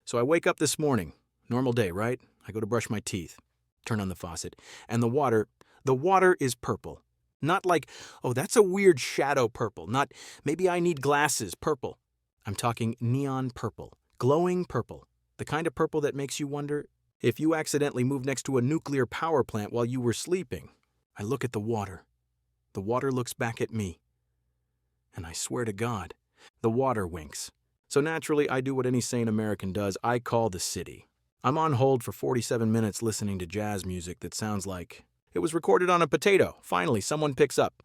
So I wake up this morning, normal day, right? I go to brush my teeth, turn on the faucet, and the water is purple. Not like, oh, that's a weird shadow purple, not maybe I need glasses purple. I'm talking neon purple, glowing purple, the kind of purple that makes you wonder if you accidentally moved next to a nuclear power plant while you were sleeping. I look at the water. The water looks back at me. And I swear to God, the water winks. So naturally, I do what any sane American does. I call the city. I'm on hold for 47 minutes listening to jazz music that sounds like it was recorded on a potato. Finally, someone picks up.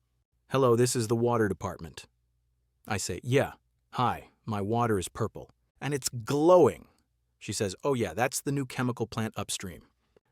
Hello, this is the water department. I say, yeah, hi, my water is purple. And it's glowing. She says, oh yeah, that's the new chemical plant upstream.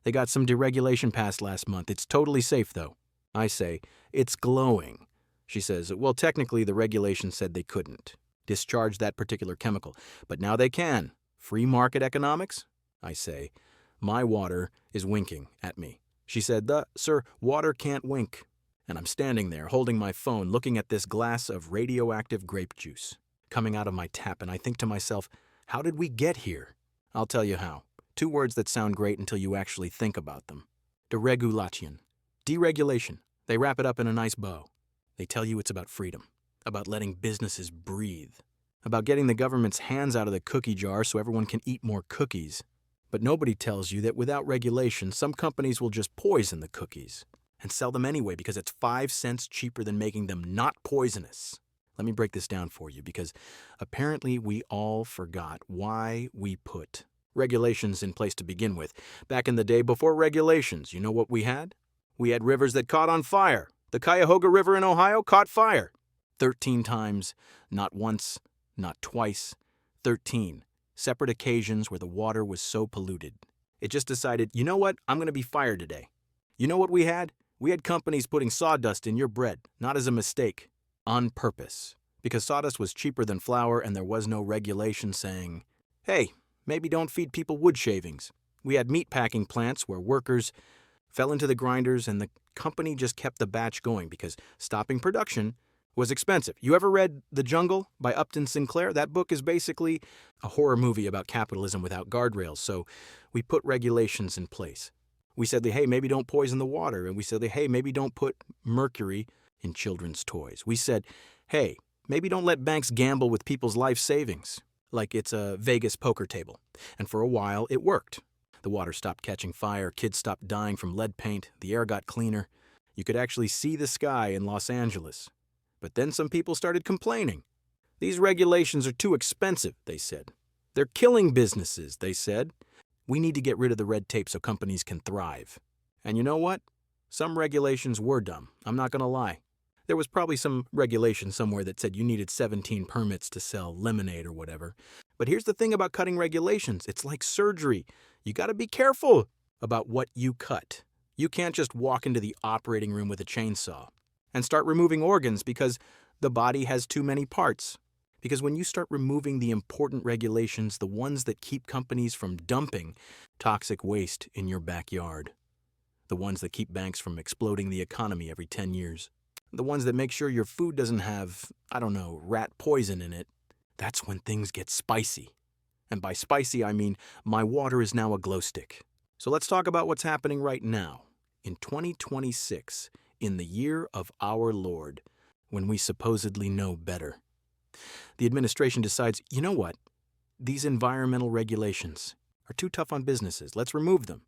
They got some deregulation passed last month. It's totally safe, though. I say, it's glowing. She says, well, technically the regulation said they couldn't discharge that particular chemical, but now they can. Free market economics? I say, my water is winking at me. She said, sir, water can't wink. And I'm standing there holding my phone, looking at this glass of radioactive grape juice coming out of my tap, and I think to myself, how did we get here? I'll tell you how. 2 words that sound great until you actually think about them. Deregulation. Deregulation. They wrap it up in a nice bow. They tell you it's about freedom, about letting businesses breathe, about getting the government's hands out of the cookie jar so everyone can eat more cookies. But nobody tells you that without regulation, some companies will just poison the cookies and sell them anyway because it's 5 cents cheaper than making them not poisonous. Let me break this down for you because apparently we all forgot why we put regulations in place to begin with. Back in the day before regulations, you know what we had? We had rivers that caught on fire. The Cuyahoga River in Ohio caught fire 13 times, not once, not twice, 13 separate occasions where the water was so polluted. It just decided, you know what, I'm going to be fired today. You know what we had? We had companies putting sawdust in your bread, not as a mistake, on purpose, because sawdust was cheaper than flour and there was no regulation saying, hey, maybe don't feed people wood shavings. We had meat packing plants where workers fell into the grinders and the company just kept the batch going because stopping production was expensive. You ever read The Jungle by Upton Sinclair? That book is basically a horror movie about capitalism without guardrails, so we put regulations in place. We said, hey, maybe don't poison the water, and we said, hey, maybe don't put mercury in children's toys. We said, hey, maybe don't let banks gamble with people's life savings, like it's a Vegas poker table. And for a while, it worked. The water stopped catching fire, kids stopped dying from lead paint, the air got cleaner. You could actually see the sky in Los Angeles. But then some people started complaining. These regulations are too expensive, they said. They're killing businesses, they said. We need to get rid of the red tape so companies can thrive. And you know what? Some regulations were dumb, I'm not going to lie. There was probably some regulation somewhere that said you needed 17 permits to sell lemonade or whatever. But here's the thing about cutting regulations. It's like surgery. You got to be careful about what you cut. You can't just walk into the operating room with a chainsaw and start removing organs because the body has too many parts. Because when you start removing the important regulations, the ones that keep companies from dumping toxic waste in your backyard, the ones that keep banks from exploding the economy every 10 years, the ones that make sure your food doesn't have, rat poison in it, that's when things get spicy. And by spicy, I mean my water is now a glow stick. So let's talk about what's happening right now, in 2026, in the year of our Lord, when we supposedly know better. The administration decides, you know what? These environmental regulations are too tough on businesses. Let's remove them.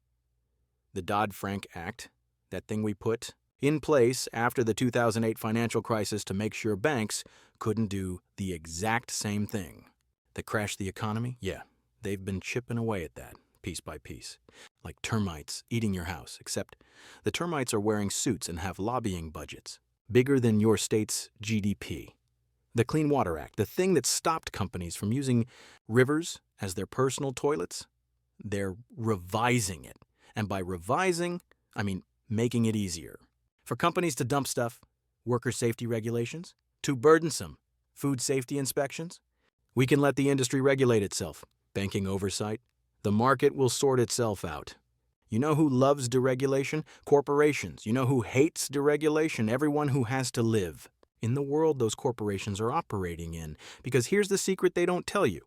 The Dodd-Frank Act, that thing we put in place after the 2008 financial crisis to make sure banks couldn't do the exact same thing that crashed the economy? Yeah, they've been chipping away at that, piece by piece, like termites eating your house, except the termites are wearing suits and have lobbying budgets bigger than your state's GDP. The Clean Water Act, the thing that stopped companies from using rivers as their personal toilets, they're revising it. And by revising, I mean making it easier. For companies to dump stuff, worker safety regulations, too burdensome, food safety inspections. We can let the industry regulate itself. Banking oversight. The market will sort itself out. You know who loves deregulation? Corporations. You know who hates deregulation? Everyone who has to live in the world those corporations are operating in. Because here's the secret they don't tell you.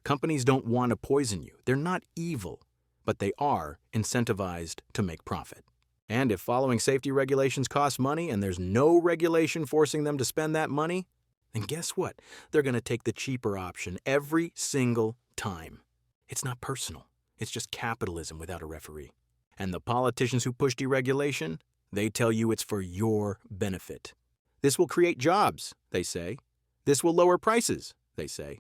Companies don't want to poison you. They're not evil, but they are incentivized to make profit. And if following safety regulations costs money and there's no regulation forcing them to spend that money, then guess what? They're going to take the cheaper option every single time. It's not personal. It's just capitalism without a referee. And the politicians who push deregulation, they tell you it's for your benefit. This will create jobs, they say. This will lower prices, they say.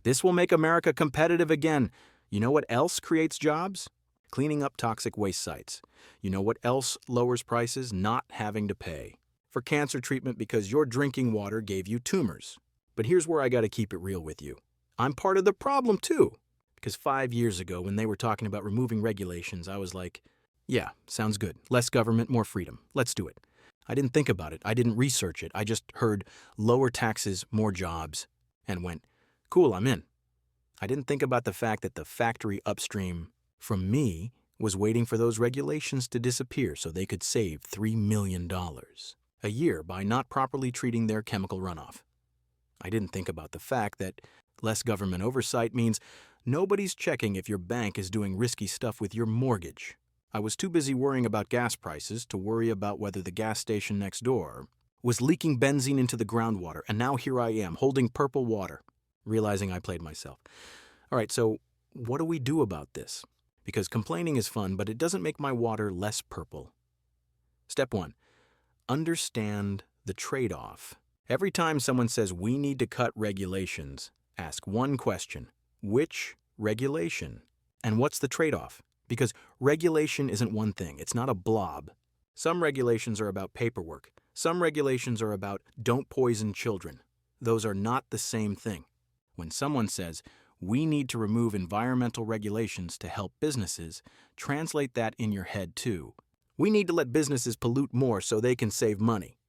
This will make America competitive again. You know what else creates jobs? Cleaning up toxic waste sites. You know what else lowers prices? Not having to pay for cancer treatment because your drinking water gave you tumors. But here's where I got to keep it real with you. I'm part of the problem too. Because 5 years ago, when they were talking about removing regulations, I was like, yeah, sounds good. Less government, more freedom. Let's do it. I didn't think about it. I didn't research it. I just heard lower taxes, more jobs, and went, cool, I'm in. I didn't think about the fact that the factory upstream from me was waiting for those regulations to disappear so they could save $3 million a year by not properly treating their chemical runoff. I didn't think about the fact that less government oversight means nobody's checking if your bank is doing risky stuff with your mortgage. I was too busy worrying about gas prices to worry about whether the gas station next door was leaking benzene into the groundwater, and now here I am, holding purple water, realizing I played myself. All right, so what do we do about this? Because complaining is fun, but it doesn't make my water less purple. Step 1, understand the trade-off. Every time someone says we need to cut regulations, ask one question. Which regulation? And what's the trade-off? Because regulation isn't one thing. It's not a blob. Some regulations are about paperwork. Some regulations are about don't poison children. Those are not the same thing. When someone says we need to remove environmental regulations to help businesses, translate that in your head too. We need to let businesses pollute more so they can save money.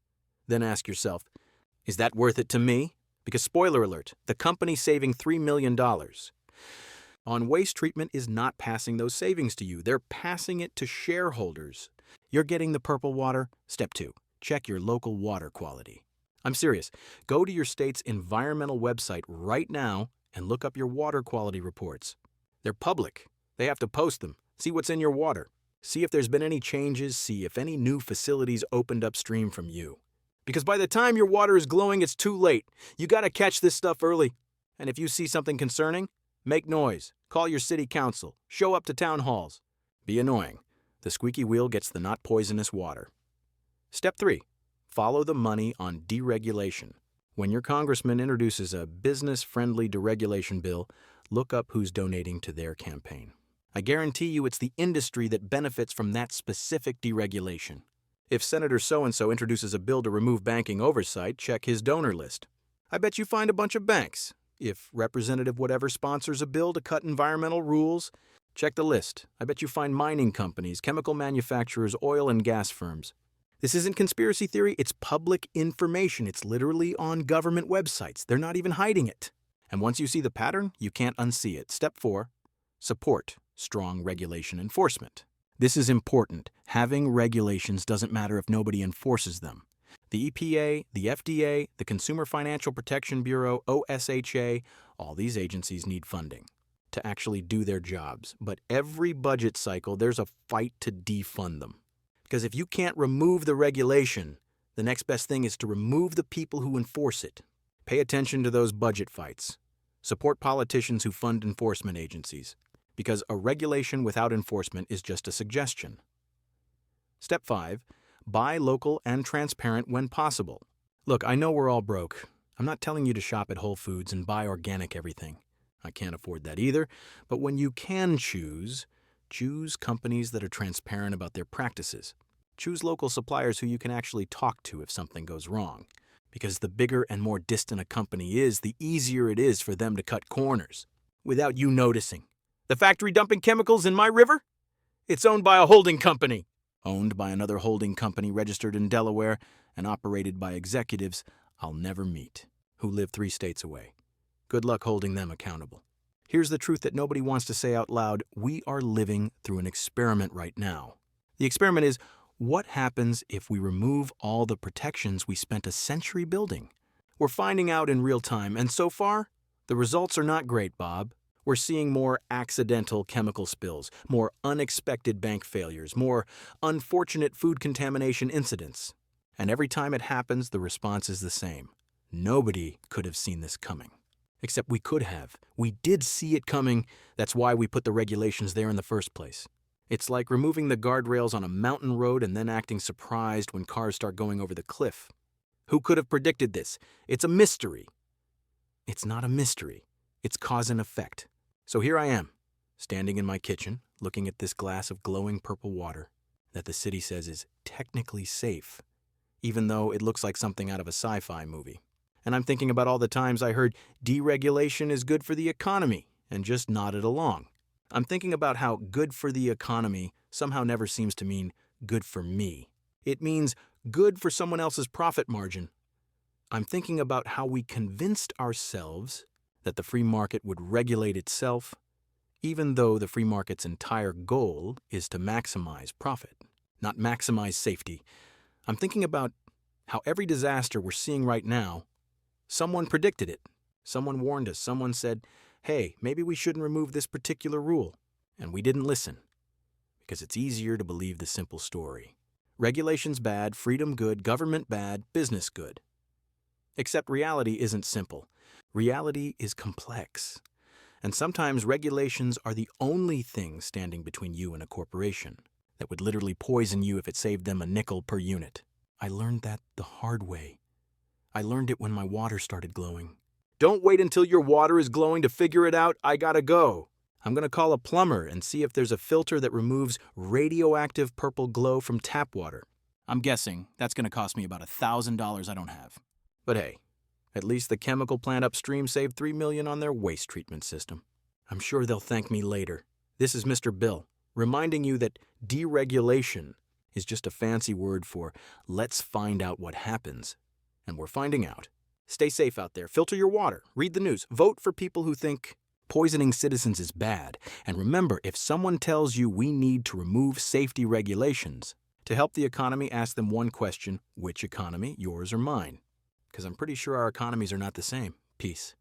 Then ask yourself, is that worth it to me? Because spoiler alert, the company saving $3 million on waste treatment is not passing those savings to you. They're passing it to shareholders. You're getting the purple water? Step 2, check your local water quality. I'm serious. Go to your state's environmental website right now and look up your water quality reports. They're public. They have to post them. See what's in your water. See if there's been any changes. See if any new facilities opened upstream from you. Because by the time your water is glowing, it's too late. You got to catch this stuff early. And if you see something concerning, make noise. Call your city council. Show up to town halls. Be annoying. The squeaky wheel gets the not poisonous water. Step 3, follow the money on deregulation. When your congressman introduces a business-friendly deregulation bill, look up who's donating to their campaign. I guarantee you it's the industry that benefits from that specific deregulation. If Senator so-and-so introduces a bill to remove banking oversight, check his donor list. I bet you find a bunch of banks. If Representative whatever sponsors a bill to cut environmental rules, check the list. I bet you find mining companies, chemical manufacturers, oil and gas firms. This isn't conspiracy theory, it's public information. It's literally on government websites. They're not even hiding it. And once you see the pattern, you can't unsee it. Step 4, support strong regulation enforcement. This is important. Having regulations doesn't matter if nobody enforces them. The EPA, the FDA, the Consumer Financial Protection Bureau, OSHA, all these agencies need funding to actually do their jobs. But every budget cycle, there's a fight to defund them. Because if you can't remove the regulation, the next best thing is to remove the people who enforce it. Pay attention to those budget fights. Support politicians who fund enforcement agencies. Because a regulation without enforcement is just a suggestion. Step 5, buy local and transparent when possible. Look, I know we're all broke. I'm not telling you to shop at Whole Foods and buy organic everything. I can't afford that either. But when you can choose companies that are transparent about their practices. Choose local suppliers who you can actually talk to if something goes wrong. Because the bigger and more distant a company is, the easier it is for them to cut corners without you noticing. The factory dumping chemicals in my river? It's owned by a holding company. Owned by another holding company registered in Delaware and operated by executives I'll never meet, who live 3 states away. Good luck holding them accountable. Here's the truth that nobody wants to say out loud. We are living through an experiment right now. The experiment is, what happens if we remove all the protections we spent a century building? We're finding out in real time, and so far, the results are not great, Bob. We're seeing more accidental chemical spills, more unexpected bank failures, more unfortunate food contamination incidents. And every time it happens, the response is the same. Nobody could have seen this coming. Except we could have. We did see it coming. That's why we put the regulations there in the first place. It's like removing the guardrails on a mountain road and then acting surprised when cars start going over the cliff. Who could have predicted this? It's a mystery. It's not a mystery. It's cause and effect. So here I am, standing in my kitchen, looking at this glass of glowing purple water that the city says is technically safe, even though it looks like something out of a sci-fi movie. And I'm thinking about all the times I heard deregulation is good for the economy and just nodded along. I'm thinking about how good for the economy somehow never seems to mean good for me. It means good for someone else's profit margin. I'm thinking about how we convinced ourselves that the free market would regulate itself, even though the free market's entire goal is to maximize profit, not maximize safety. I'm thinking about how every disaster we're seeing right now, someone predicted it. Someone warned us. Someone said, hey, maybe we shouldn't remove this particular rule. And we didn't listen, because it's easier to believe the simple story. Regulations bad, freedom good, government bad, business good. Except reality isn't simple. Reality is complex. And sometimes regulations are the only thing standing between you and a corporation that would literally poison you if it saved them a nickel per unit. I learned that the hard way. I learned it when my water started glowing. Don't wait until your water is glowing to figure it out. I gotta go. I'm gonna call a plumber and see if there's a filter that removes radioactive purple glow from tap water. I'm guessing that's gonna cost me about $1,000 I don't have. But hey, at least the chemical plant upstream saved $3 million on their waste treatment system. I'm sure they'll thank me later. This is Mr. Bill, reminding you that deregulation is just a fancy word for let's find out what happens. And we're finding out. Stay safe out there. Filter your water. Read the news. Vote for people who think poisoning citizens is bad. And remember, if someone tells you we need to remove safety regulations, to help the economy, ask them one question: which economy, yours or mine? Because I'm pretty sure our economies are not the same. Peace.